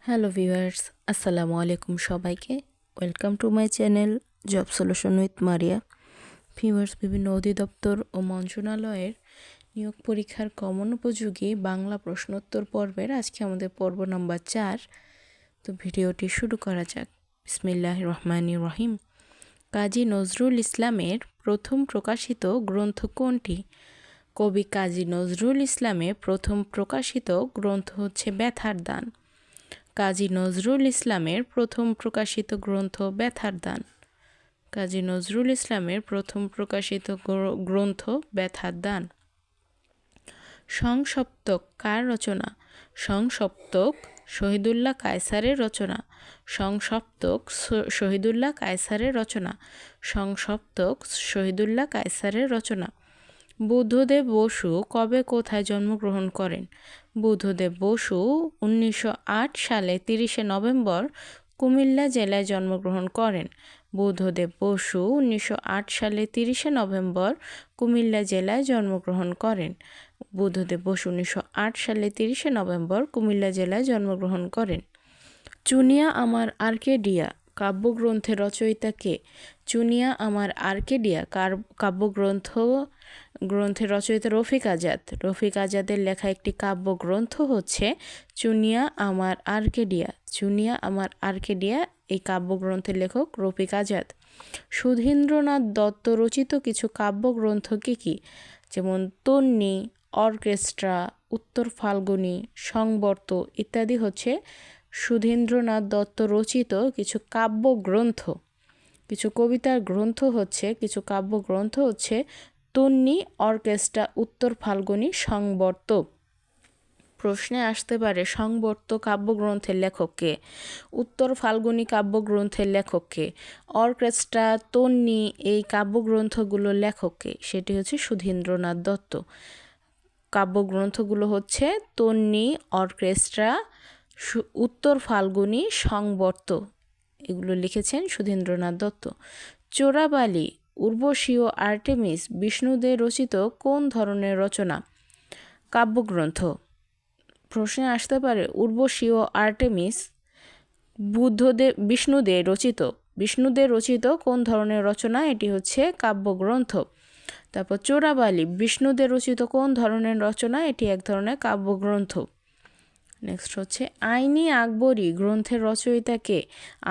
Hello viewers, আসসালামু আলাইকুম সবাইকে। Welcome to my channel job solution with Maria. Viewers, বিভিন্ন অধিদপ্তর ও মন্ত্রণালয়ের নিয়োগ পরীক্ষার কমন উপযোগী বাংলা প্রশ্নোত্তর পর্বের আজকে আমাদের পর্ব নাম্বার 4। তো ভিডিওটি শুরু করা যাক। বিসমিল্লাহির রহমানির রহিম। কাজী নজরুল ইসলামের প্রথম প্রকাশিত গ্রন্থ কোনটি? কবি কাজী নজরুল ইসলামের প্রথম প্রকাশিত গ্রন্থ হচ্ছে ব্যথার দান। কাজী নজরুল ইসলামের প্রথম প্রকাশিত গ্রন্থ ব্যথার দান। কাজী নজরুল ইসলামের প্রথম প্রকাশিত গ্রন্থ ব্যথার দান। সংসপ্তক কার রচনা? সংসপ্তক শহীদুল্লাহ কায়সারের রচনা। সংসপ্তক শহীদুল্লাহ কায়সারের রচনা। সংসপ্তক শহীদুল্লাহ কায়সারের রচনা। বুদ্ধদেব বসু কবে কোথায় জন্মগ্রহণ করেন? বুদ্ধদেব বসু 1908 সালে 30শে নভেম্বর কুমিল্লা জেলায় জন্মগ্রহণ করেন। বুদ্ধদেব বসু 1908 সালে 30শে নভেম্বর কুমিল্লা জেলায় জন্মগ্রহণ করেন। বুদ্ধদেব বসু 1908 সালে 30শে নভেম্বর কুমিল্লা জেলায় জন্মগ্রহণ করেন। চুনিয়া আমার আর্কেডিয়া কাব্যগ্রন্থের রচয়িতা কে? চুনিয়া আমার আর্কেডিয়া কাব্যগ্রন্থের রচয়িতা রফিক আজাদ। রফিক আজাদের লেখা একটি কাব্যগ্রন্থ হচ্ছে চুনিয়া আমার আর্কেডিয়া। চুনিয়া আমার আর্কেডিয়া এই কাব্যগ্রন্থের লেখক রফিক আজাদ। সুধীন্দ্রনাথ দত্ত রচিত কিছু কাব্যগ্রন্থ কী? যেমন তন্বী, অর্কেস্ট্রা, উত্তর ফাল্গুনী, সংবর্ত ইত্যাদি হচ্ছে সুধীন্দ্রনাথ দত্ত রচিত কিছু কাব্যগ্রন্থ। কিছু কবিতার গ্রন্থ হচ্ছে, কিছু কাব্যগ্রন্থ হচ্ছে তন্বী, অর্কেস্ট্রা, উত্তর ফাল্গুনী, সংবর্ত। প্রশ্নে আসতে পারে সংবর্ত কাব্যগ্রন্থের লেখককে, উত্তর ফাল্গুনী কাব্যগ্রন্থের লেখককে, অর্কেস্ট্রা, তন্বী এই কাব্যগ্রন্থগুলোর লেখককে? সেটি হচ্ছে সুধীন্দ্রনাথ দত্ত। কাব্যগ্রন্থগুলো হচ্ছে তন্বী, অর্কেস্ট্রা, উত্তর ফাল্গুনী, সংবর্ত, এগুলো লিখেছেন সুধীন্দ্রনাথ দত্ত। চোরাবালি, উর্বশী ও আর্টেমিস বিষ্ণুদে রচিত কোন ধরনের রচনা? কাব্যগ্রন্থ। প্রশ্নে আসতে পারে উর্বশী ও আর্টেমিস বিষ্ণুদে রচিত কোন ধরনের রচনা? এটি হচ্ছে কাব্যগ্রন্থ। তারপর চোরাবালি বিষ্ণুদে রচিত কোন ধরনের রচনা? এটি এক ধরনের কাব্যগ্রন্থ। নেক্সট হচ্ছে আইনি আকবরী গ্রন্থের রচয়িতা কে?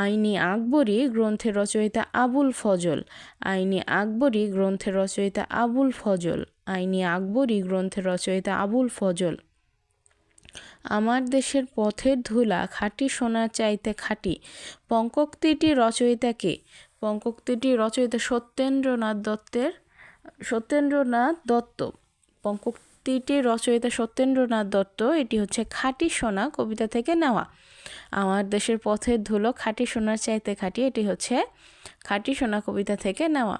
আইনি আকবরী গ্রন্থের রচয়িতা আবুল ফজল। আইনি আকবরী গ্রন্থের রচয়িতা আবুল ফজল। আইনি আকবরী গ্রন্থের রচয়িতা আবুল ফজল। আমার দেশের পথের ধুলা খাঁটি সোনার চাইতে খাঁটি পঙ্কোক্তিটির রচয়িতা কে? পঙ্কোক্তিটির রচয়িতা সত্যেন্দ্রনাথ দত্ত। পঙ্কোক্তিটির রচয়িতা সত্যেন্দ্রনাথ দত্ত। এটি হচ্ছে খাঁটি সোনা কবিতা থেকে নেওয়া। আমার দেশের পথের ধুলো খাঁটি সোনার চাইতে খাঁটি, এটি হচ্ছে খাঁটি সোনা কবিতা থেকে নেওয়া।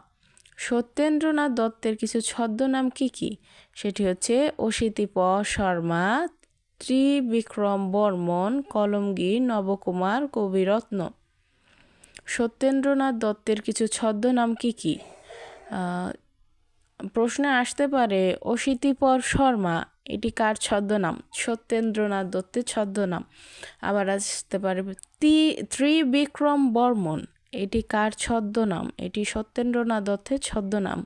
সত্যেন্দ্রনাথ দত্তের কিছু ছদ্মনাম কি? সেটি হচ্ছে অশীতিপ শর্মা, ত্রিবিক্রম বর্মন, কলমগীর, নবকুমার, কবিরত্ন। সত্যেন্দ্রনাথ দত্তের কিছু ছদ্মনাম কি? প্রশ্নে আসতে পারে অশীতিপর শর্মা, এটি কার ছদ্মনাম? সত্যেন্দ্রনাথ দত্তের ছদ্মনাম। আবার আসতে পারে ত্রিবিক্রম বর্মন, এটি কার ছদ্মনাম? এটি সত্যেন্দ্রনাথ দত্তের ছদ্মনাম।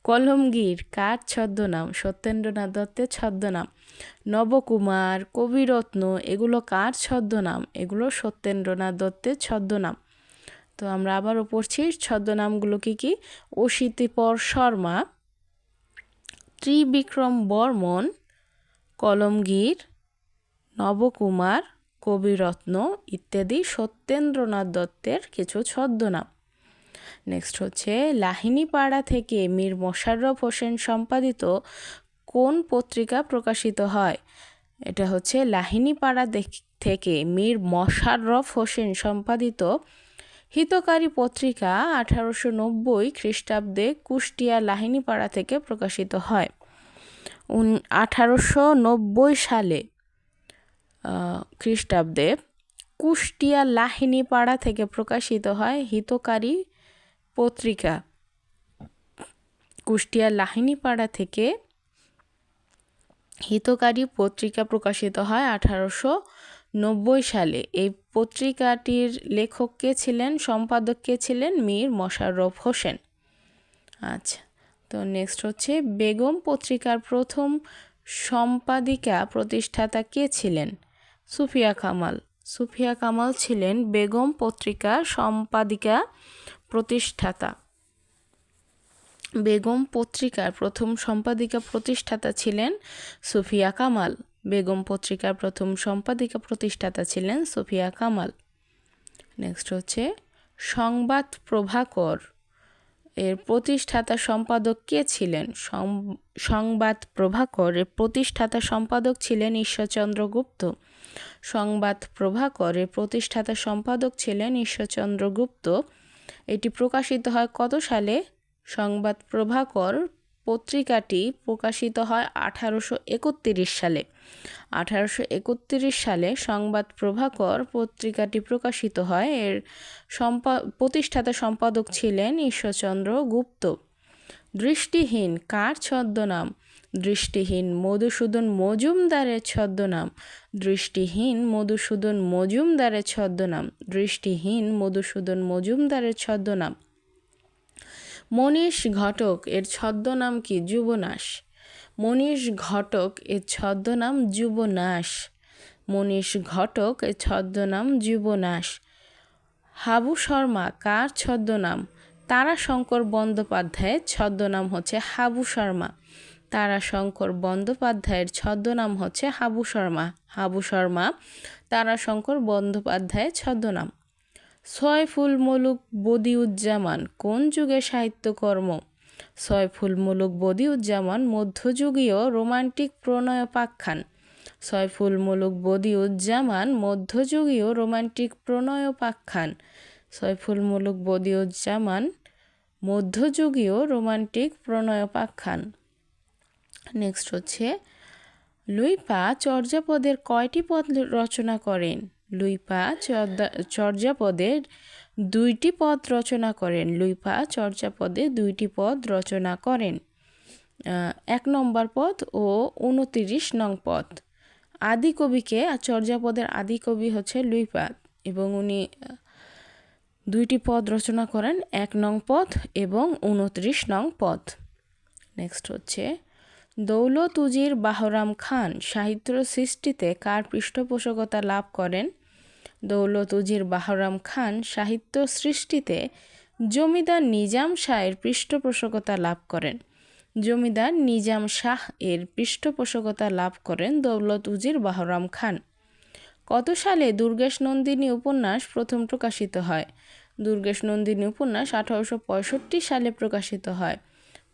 কলমগীর কার ছদ্মনাম? সত্যেন্দ্রনাথ দত্তের ছদ্মনাম। নবকুমার, কবিরত্ন এগুলো কার ছদ্মনাম? এগুলো সত্যেন্দ্রনাথ দত্তের ছদ্মনাম। তো আমরা আবারও পড়ছি ছদ্মনামগুলো কি? অশীতিপর শর্মা, ত্রিবিক্রম বর্মন, কলমগীর, নবকুমার, কবিরত্ন ইত্যাদি সত্যেন্দ্রনাথ দত্তের কিছু ছদ্মনাম। নেক্সট হচ্ছে লাহিনীপাড়া থেকে মীর মশাররফ হোসেন সম্পাদিত কোন পত্রিকা প্রকাশিত হয়? এটা হচ্ছে লাহিনীপাড়া থেকে মীর মশাররফ হোসেন সম্পাদিত হিতকারী পত্রিকা 1890 খ্রিস্টাব্দে কুষ্টিয়া লাহিনীপাড়া থেকে প্রকাশিত হয়। 1890 সালে খ্রিস্টাব্দে কুষ্টিয়া লাহিনীপাড়া থেকে প্রকাশিত হয় হিতকারী পত্রিকা। কুষ্টিয়া লাহিনীপাড়া থেকে হিতকারী পত্রিকা প্রকাশিত হয় সালে। এই পত্রিকাটির লেখক কে ছিলেন, সম্পাদক কে ছিলেন? মীর মশাররফ হোসেন। আচ্ছা, তো নেক্সট হচ্ছে বেগম পত্রিকার প্রথম সম্পাদিকা প্রতিষ্ঠাতা কে ছিলেন? সুফিয়া কামাল। সুফিয়া কামাল ছিলেন বেগম পত্রিকার সম্পাদিকা প্রতিষ্ঠাতা। বেগম পত্রিকার প্রথম সম্পাদিকা প্রতিষ্ঠাতা ছিলেন সুফিয়া কামাল। বেগম পত্রিকার প্রথম সম্পাদিকা প্রতিষ্ঠাতা ছিলেন সুফিয়া কামাল। নেক্সট হচ্ছে সংবাদ প্রভাকর এর প্রতিষ্ঠাতা সম্পাদক কে ছিলেন? সংবাদ প্রভাকর এর প্রতিষ্ঠাতা সম্পাদক ছিলেন ঈশ্বরচন্দ্র গুপ্ত। সংবাদ প্রভাকর এর প্রতিষ্ঠাতা সম্পাদক ছিলেন ঈশ্বরচন্দ্র গুপ্ত। এটি প্রকাশিত হয় কত সালে? সংবাদ প্রভাকর পত্রিকাটি প্রকাশিত হয় 1831 সালে। 1831 সালে সংবাদ প্রভাকর পত্রিকাটি প্রকাশিত হয়। এর প্রতিষ্ঠাতা সম্পাদক ছিলেন ঈশ্বরচন্দ্র গুপ্ত। দৃষ্টিহীন কার ছদ্মনাম? দৃষ্টিহীন মধুসূদন মজুমদারের ছদ্মনাম। দৃষ্টিহীন মধুসূদন মজুমদারের ছদ্মনাম। দৃষ্টিহীন মধুসূদন মজুমদারের ছদ্মনাম। মনীষ ঘটক এর ছদ্মনাম কি? যুবনাশ। মনীষ ঘটক এর ছদ্মনাম যুবনাশ। মনীষ ঘটক এর ছদ্মনাম যুবনাশ। হাবু শর্মা কার ছদ্মনাম? তারাশঙ্কর বন্দ্যোপাধ্যায়ের ছদ্মনাম হচ্ছে হাবু শর্মা। তারাশঙ্কর বন্দ্যোপাধ্যায়ের ছদ্মনাম হচ্ছে হাবু শর্মা। হাবু শর্মা তারাশঙ্কর বন্দ্যোপাধ্যায়ের ছদ্মনাম। সয়ফুল মুলুক বদিউজ্জামান কোন যুগের সাহিত্যকর্ম? সয়ফুল মুলুক বদিউজ্জামান মধ্যযুগীয় রোমান্টিক প্রণয়োপাখ্যান। সয়ফুল মুলুক বদিউজ্জামান মধ্যযুগীয় রোমান্টিক প্রণয়োপাখ্যান। সয়ফুল মুলুক বদিউজ্জামান মধ্যযুগীয় রোমান্টিক প্রণয়োপাখ্যান। নেক্সট হচ্ছে লুইপা চর্যাপদের কয়টি পদ রচনা করেন? লুইপা চর্যাপদের 2টি পদ রচনা করেন। লুইপা চর্যাপদে 2টি পদ রচনা করেন। 1 নম্বর পদ ও 29 নং পদ। আদিকবিকে চর্যাপদের আদিকবি হচ্ছে লুইপা এবং উনি 2টি পদ রচনা করেন, 1 নং পদ এবং 29 নং পদ। নেক্সট হচ্ছে দৌলত উজির বাহরাম খান সাহিত্য সৃষ্টিতে কার পৃষ্ঠপোষকতা লাভ করেন? দৌলত উজির বাহরাম খান সাহিত্য সৃষ্টিতে জমিদার নিজাম শাহের পৃষ্ঠপোষকতা লাভ করেন। জমিদার নিজাম শাহ এর পৃষ্ঠপোষকতা লাভ করেন দৌলত উজির বাহরাম খান। কত সালে দুর্গেশ নন্দিনী উপন্যাস প্রথম প্রকাশিত হয়? দুর্গেশ নন্দিনী উপন্যাস 1865 সালে প্রকাশিত হয়।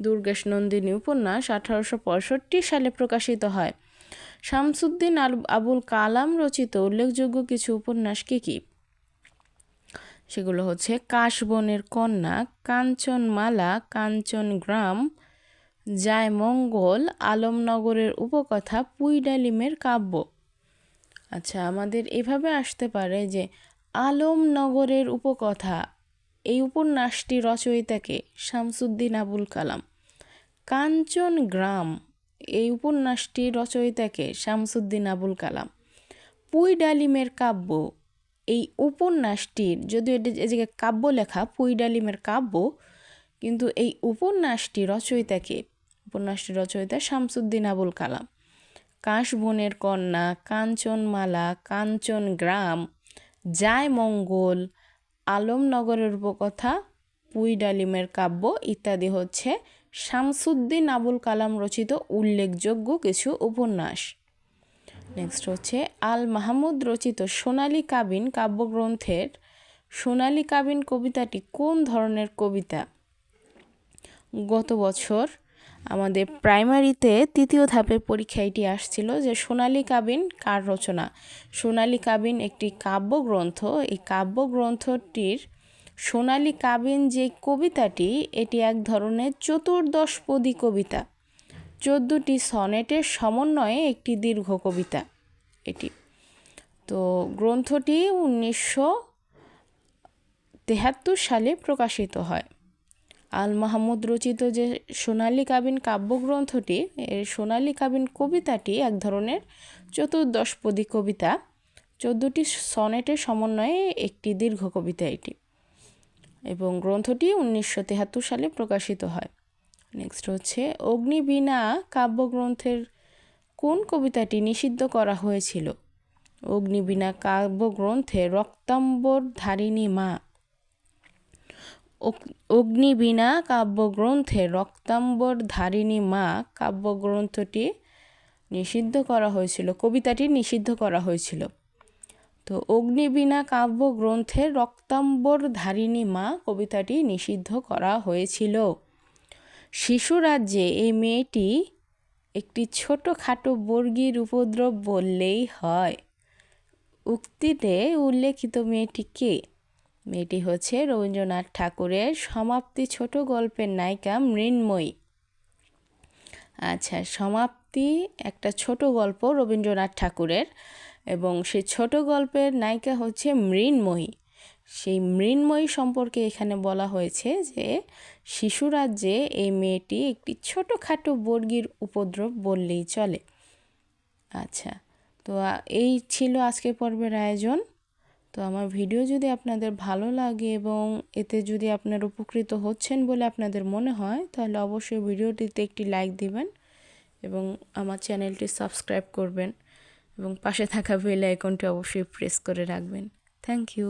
দুর্গেশ নন্দিনী উপন্যাস 1865 সালে প্রকাশিত হয়। শামসুদ্দিন আবুল কালাম রচিত উল্লেখযোগ্য কিছু উপন্যাস কি কি? সেগুলো হচ্ছে কাশবনের কন্যা, কাঞ্চনমালা, কাঞ্চনগ্রাম, জায়মঙ্গল, আলমনগরের উপকথা, পুই ডালিমের কাব্য। আচ্ছা, আমাদের এভাবে আসতে পারে যে আলমনগরের উপকথা এই উপন্যাসটি রচয়িতাকে শামসুদ্দিন আবুল কালাম। কাঞ্চনগ্রাম এই উপন্যাসটি রচয়িতাকে শামসুদ্দিন আবুল কালাম। পুই ডালিমের কাব্য এই উপন্যাসটির, যদিও এটি এই জায়গায় কাব্য লেখা, পুই ডালিমের কাব্য, কিন্তু এই উপন্যাসটি রচয়িতা শামসুদ্দিন আবুল কালাম। কাশবনের কন্যা, কাঞ্চনমালা, কাঞ্চনগ্রাম, জায়মঙ্গল, আলমনগরের উপকথা, পুই ডালিমের কাব্য ইত্যাদি হচ্ছে শামসুদ্দিন আবুল কালাম রচিত উল্লেখযোগ্য কিছু উপন্যাস। নেক্সট হচ্ছে আল মাহমুদ রচিত সোনালী কাবিন কাব্যগ্রন্থের সোনালী কাবিন কবিতাটি কোন ধরনের কবিতা? গত বছর আমাদের প্রাইমারিতে 3য় ধাপের পরীক্ষা এটি আসছিল যে সোনালী কাবিন কার রচনা। সোনালী কাবিন একটি কাব্যগ্রন্থ। এই কাব্যগ্রন্থটির সোনালী কাবিন যে কবিতাটি, এটি এক ধরনের চতুর্দশপদী কবিতা। 14টি সনেটের সমন্বয়ে একটি দীর্ঘ কবিতা এটি। তো গ্রন্থটি 1973 সালে প্রকাশিত হয়। আল মাহমুদ রচিত যে সোনালী কাবিন কাব্যগ্রন্থটি, এর সোনালী কাবিন কবিতাটি এক ধরনের চতুর্দশপদী কবিতা। 14টি সনেটের সমন্বয়ে একটি দীর্ঘ কবিতা এটি এবং গ্রন্থটি 1973 সালে প্রকাশিত হয়। নেক্সট হচ্ছে অগ্নিবীণা কাব্যগ্রন্থের কোন কবিতাটি নিষিদ্ধ করা হয়েছিল? অগ্নিবীণা কাব্যগ্রন্থে রক্তাম্বর ধারিণী মা। অগ্নিবীণা কাব্যগ্রন্থে রক্তাম্বর ধারিণী মা কাব্যগ্রন্থটি নিষিদ্ধ করা হয়েছিল, কবিতাটি নিষিদ্ধ করা হয়েছিল। তো অগ্নিবীণা কাব্যগ্রন্থের রক্তাম্বর ধারিণী মা কবিতাটি নিষিদ্ধ করা হয়েছিল। শিশুরাজ্যে এই মেয়েটি একটি ছোটোখাটো বর্গীর উপদ্রব বললেই হয়। উক্তিতে উল্লেখিত মেয়েটি কে? মেয়েটি হচ্ছে রবীন্দ্রনাথ ঠাকুরের সমাপ্তি ছোট গল্পের নায়িকা মৃন্ময়ী। আচ্ছা, সমাপ্তি একটা ছোট গল্প রবীন্দ্রনাথ ঠাকুরের, এবং সেই ছোট গল্পের নায়িকা হচ্ছে মৃন্ময়ী। সেই মৃন্ময়ী সম্পর্কে এখানে বলা হয়েছে যে শিশুরাজ্যে এই মেয়েটি একটি ছোটোখাটো বর্গীর উপদ্রব বললেই চলে। আচ্ছা, তো এই ছিল আজকের পর্বের আয়োজন। তো আমার ভিডিও যদি আপনাদের ভালো লাগে এবং এতে যদি আপনারা উপকৃত হচ্ছেন বলে আপনাদের মনে হয়, তাহলে অবশ্যই ভিডিওটিতে একটি লাইক দিবেন এবং আমার চ্যানেলটি সাবস্ক্রাইব করবেন এবং পাশে থাকা বেল আইকনটি অবশ্যই প্রেস করে রাখবেন। Thank you.